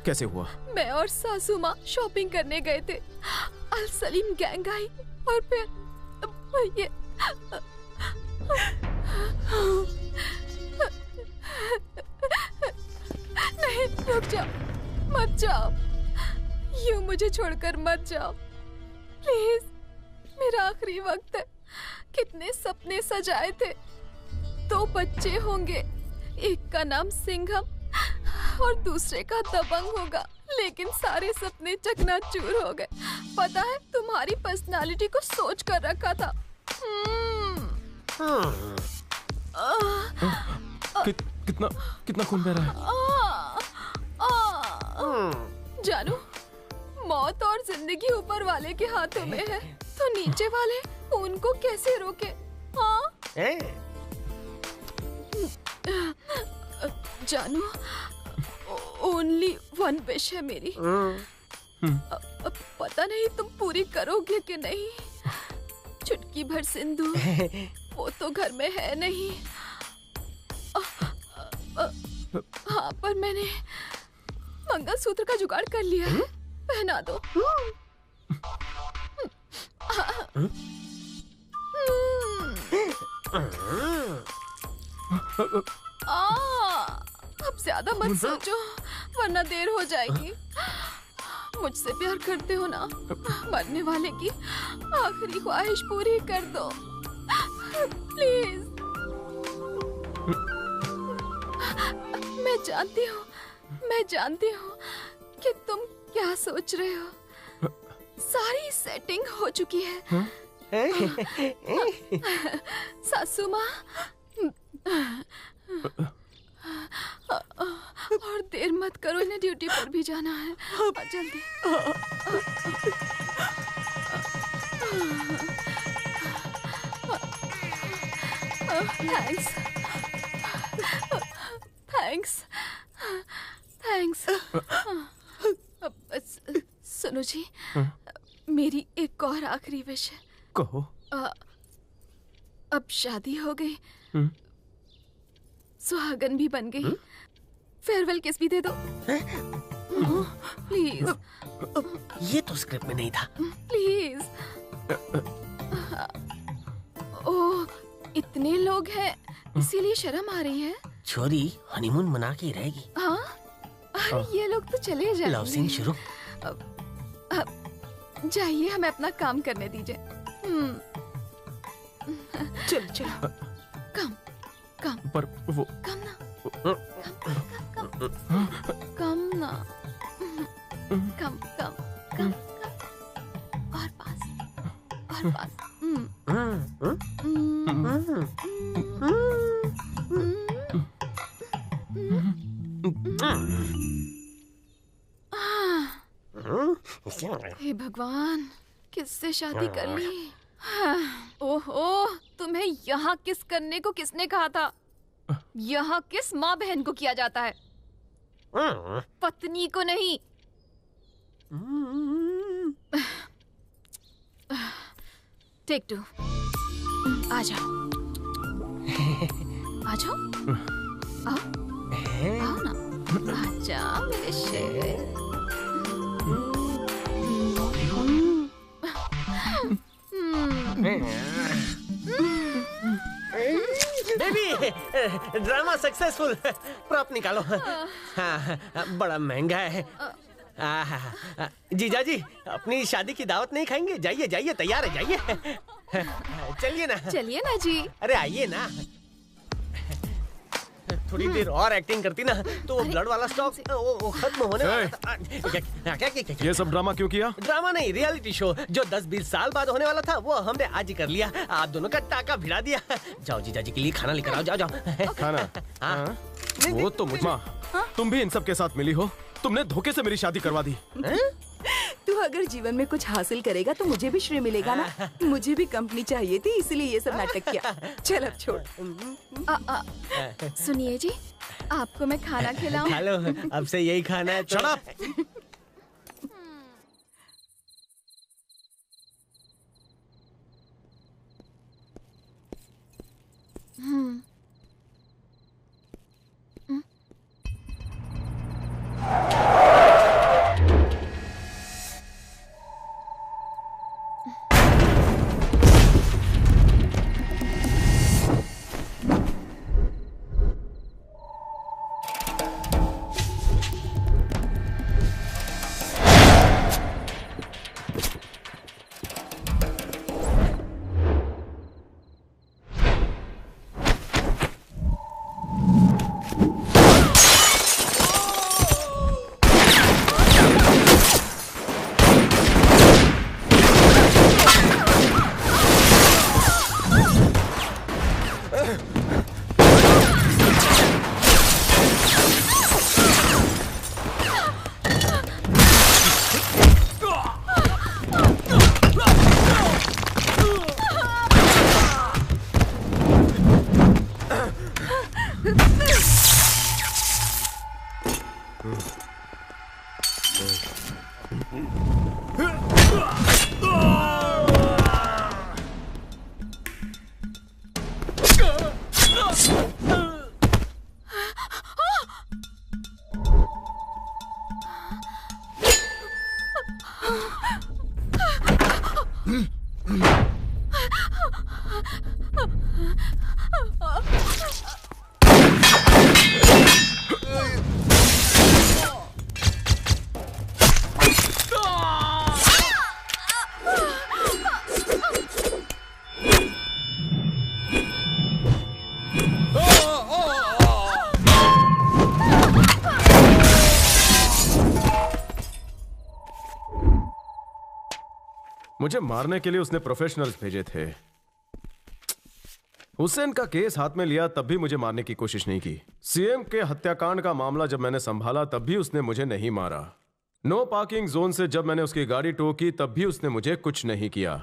कैसे हुआ? मैं और सासू माँ शॉपिंग करने गए थे। अल सलीम गैंग आई और फिर ये नहीं, रुक जाओ, मत जाओ, यूं मुझे छोड़कर मत जाओ प्लीज। मेरा आखिरी वक्त है। कितने सपने सजाए थे। 2 बच्चे होंगे, एक का नाम सिंघम और दूसरे का दबंग होगा, लेकिन सारे सपने चकनाचूर हो गए। पता है, तुम्हारी पर्सनालिटी को सोच कर रखा था। कितना कितना खून बह रहा है? जानू, मौत और जिंदगी ऊपर वाले के हाथों में है, तो नीचे वाले उनको कैसे रोके? हाँ जानू, ओनली 1 विश है मेरी। अब पता नहीं तुम पूरी करोगे कि नहीं। चुटकी भर सिंदूर वो तो घर में है नहीं। हाँ, पर मैंने मंगलसूत्र का जुगाड़ कर लिया है। पहना दो। अब ज्यादा मत सोचो, वरना देर हो जाएगी। मुझसे प्यार करते हो ना? मरने वाले की आखिरी ख्वाहिश पूरी कर दो प्लीज। मैं जानती हूँ कि तुम क्या सोच रहे हो। सारी सेटिंग हो चुकी है। सासू माँ, और देर मत करो, इन्हें ड्यूटी पर भी जाना है। जल्दी। थैंक्स। सुनो जी, मेरी एक और आखिरी विश है। कहो। अब शादी हो गई, सुहागन भी बन गई, फेयरवेल किस भी दे दो प्लीज। ये तो स्क्रिप्ट में नहीं था। प्लीज। ओह, इतने लोग हैं, इसीलिए शर्म आ रही है। छोरी हनीमून मना के ही रहेगी। हाँ, अरे ये लोग तो चले जाएंगे। लव सीन शुरू। जाइए, हमें अपना काम करने दीजिए। चलो। कम पर वो कम ना, कम और पास। हे भगवान, किससे शादी कर ली? ओहो, तुम्हें यहाँ किस करने को किसने कहा था? यहाँ किस माँ बहन को किया जाता है, पत्नी को नहीं। टेक 2। आ जाओ। आओ ना, आजा मेरे शेर। Baby, drama successful. प्रॉप निकालो। हाँ, बड़ा महंगा है। जीजा जी, अपनी शादी की दावत नहीं खाएंगे? जाइए, तैयार है, जाइए। चलिए ना जी। अरे आइए ना। थोड़ी देर और एक्टिंग करती ना तो वो ब्लड वाला स्टॉक वो खत्म होने वाला था। क्या? ये सब ड्रामा क्यों किया? ड्रामा नहीं, रियलिटी शो जो 10-20 साल बाद होने वाला था, वो हमने आज ही कर लिया। आप दोनों का टाका भिड़ा दिया। जाओ जीजा जी के लिए खाना लेकर आओ। जाओ। खाना? हाँ? वो तो मुझे, तुम भी इन सब के साथ मिली हो। तुमने धोखे से मेरी शादी करवा दी। तू अगर जीवन में कुछ हासिल करेगा तो मुझे भी श्रेय मिलेगा ना। मुझे भी कंपनी चाहिए थी, इसलिए ये सब नाटक किया। चल अब छोड़। सुनिए जी, आपको मैं खाना खिलाऊं? खा लो, अब से यही खाना है। Shut up! मुझे मारने के लिए उसने प्रोफेशनल्स भेजे थे। हुसैन का केस हाथ में लिया तब भी मुझे मारने की कोशिश नहीं की। सीएम के हत्याकांड का मामला जब मैंने संभाला तब भी उसने मुझे नहीं मारा। नो पार्किंग जोन से जब मैंने उसकी गाड़ी टो की तब भी उसने मुझे कुछ नहीं किया।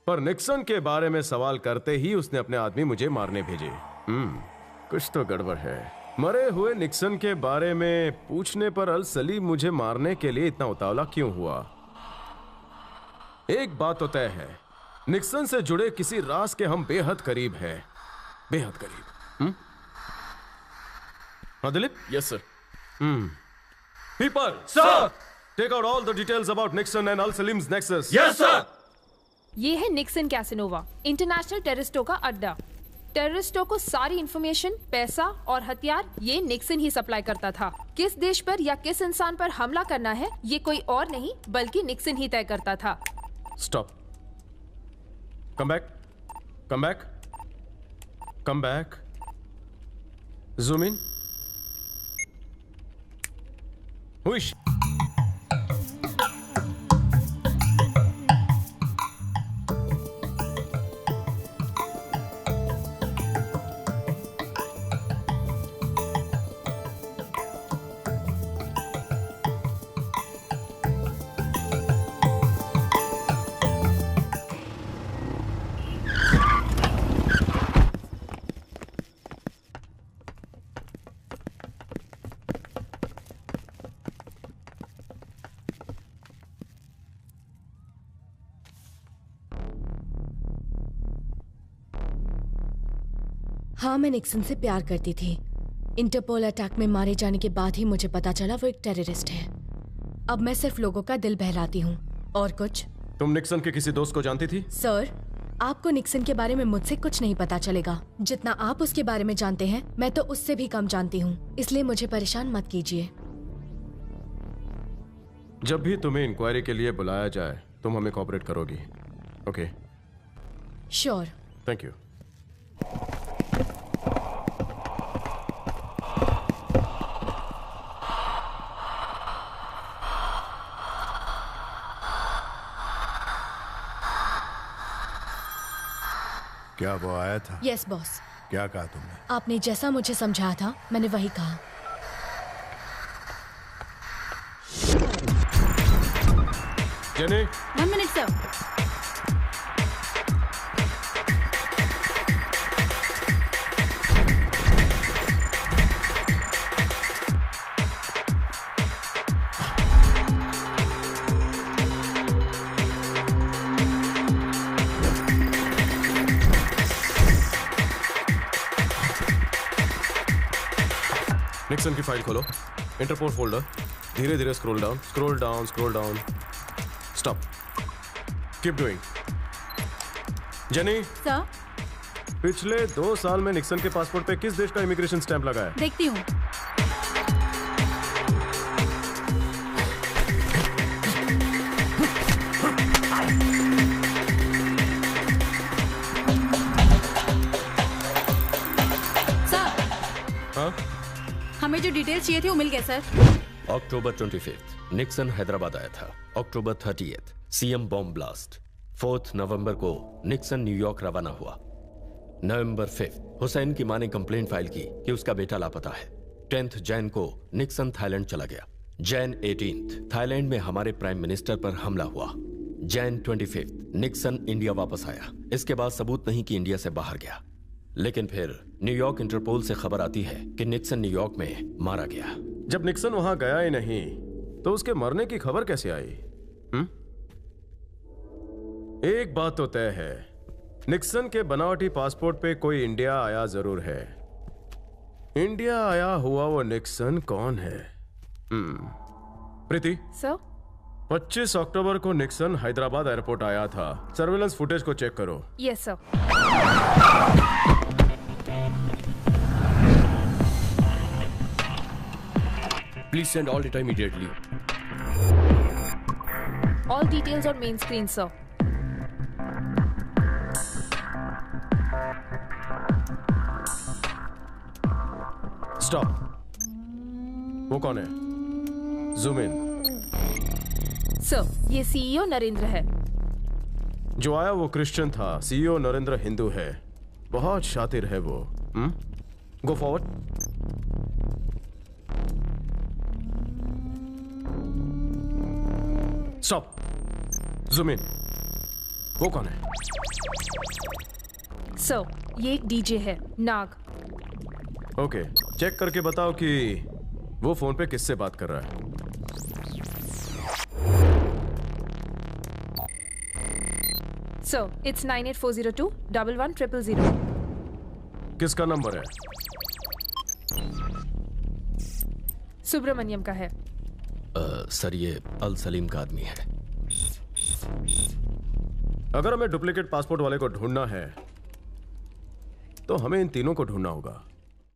पर निक्सन के बारे में सवाल करते ही उसने अपने आदमी मुझे मारने भेजे। कुछ तो गड़बड़ है। मरे हुए निक्सन के बारे में पूछने पर अल सलीम मुझे मारने के लिए इतना उतावला क्यों हुआ? एक बात तो तय है, निक्सन से जुड़े किसी राज के हम बेहद करीब हैं, बेहद करीब। हाँ Dilip? Yes sir. People sir, take out all the details about Nixon and Al Salim's nexus. Yes sir. ये है निक्सन कैसिनोवा, इंटरनेशनल टेररिस्टों का अड्डा। टेररिस्टों को सारी इंफॉर्मेशन, पैसा और हथियार ये निक्सन ही सप्लाई करता था। किस देश पर या किस इंसान पर हमला करना है ये कोई और नहीं बल्कि निक्सन ही तय करता था। Stop. Come back. Come back. Come back. Zoom in. Whoosh. हाँ, मैं निक्सन से प्यार करती थी। इंटरपोल अटैक में मारे जाने के बाद ही मुझे पता चला वो एक टेररिस्ट है। अब मैं सिर्फ लोगों का दिल बहलाती हूँ और कुछ। तुम निक्सन के किसी दोस्त को जानती थी? सर, आपको निक्सन के बारे में मुझसे कुछ नहीं पता चलेगा। जितना आप उसके बारे में जानते हैं मैं तो उससे भी कम जानती हूँ, इसलिए मुझे परेशान मत कीजिए। जब भी तुम्हें इंक्वायरी के लिए बुलाया जाए तुम हमें कोऑपरेट करोगी? ओके? श्योर। Thank you. क्या वो आया था? Yes boss. क्या कहा तुमने? आपने जैसा मुझे समझाया था मैंने वही कहा। Jenny, 1 minute sir. निक्सन की फाइल खोलो, इंटरपोल फोल्डर, धीरे धीरे scroll down, scroll down, scroll down, stop, keep doing. Jenny, sir, पिछले 2 साल में निक्सन के पासपोर्ट पे किस देश का इमिग्रेशन स्टैंप लगा है? देखती हूँ। हमें जो डिटेल्स चाहिए थी वो मिल गए सर। अक्टूबर 25 निक्सन हैदराबाद आया था। अक्टूबर 30 सीएम बॉम्ब ब्लास्ट। 4 नवंबर को निक्सन न्यूयॉर्क रवाना हुआ। नवंबर 5 हुसैन की मां ने कंप्लेंट फाइल की कि उसका बेटा लापता है। 10 जैन को निक्सन थाईलैंड चला गया। जैन 18 थाईलैंड में हमारे प्राइम मिनिस्टर पर हमला हुआ। जैन 25 निक्सन इंडिया वापस आया। इसके बाद सबूत नहीं कि इंडिया से बाहर गया, लेकिन फिर न्यूयॉर्क इंटरपोल से खबर आती है कि निक्सन न्यूयॉर्क में मारा गया। जब निक्सन वहां गया ही नहीं तो उसके मरने की खबर कैसे आई? एक बात तो तय है, निक्सन के बनावटी पासपोर्ट पे कोई इंडिया आया जरूर है। इंडिया आया हुआ वो निक्सन कौन है? प्रीति, सर 25 अक्टूबर को निक्सन हैदराबाद एयरपोर्ट आया था। सर्वेलेंस फुटेज को चेक करो। Yes sir. Please send all data immediately. All details on main screen sir. Stop. वो कौन है? Zoom in. सर ये सीईओ नरेंद्र है। जो आया वो क्रिश्चियन था, सीईओ नरेंद्र हिंदू है। बहुत शातिर है वो। Go forward. Stop. Zoom in. वो कौन है? सर ये एक डीजे है, नाग। ओके, चेक करके बताओ कि वो फोन पे किससे बात कर रहा है। Sir it's 9840211000। किसका नंबर है? सुब्रमण्यम का है। सर ये अल सलीम का आदमी है। अगर हमें डुप्लीकेट पासपोर्ट वाले को ढूंढना है तो हमें इन तीनों को ढूंढना होगा।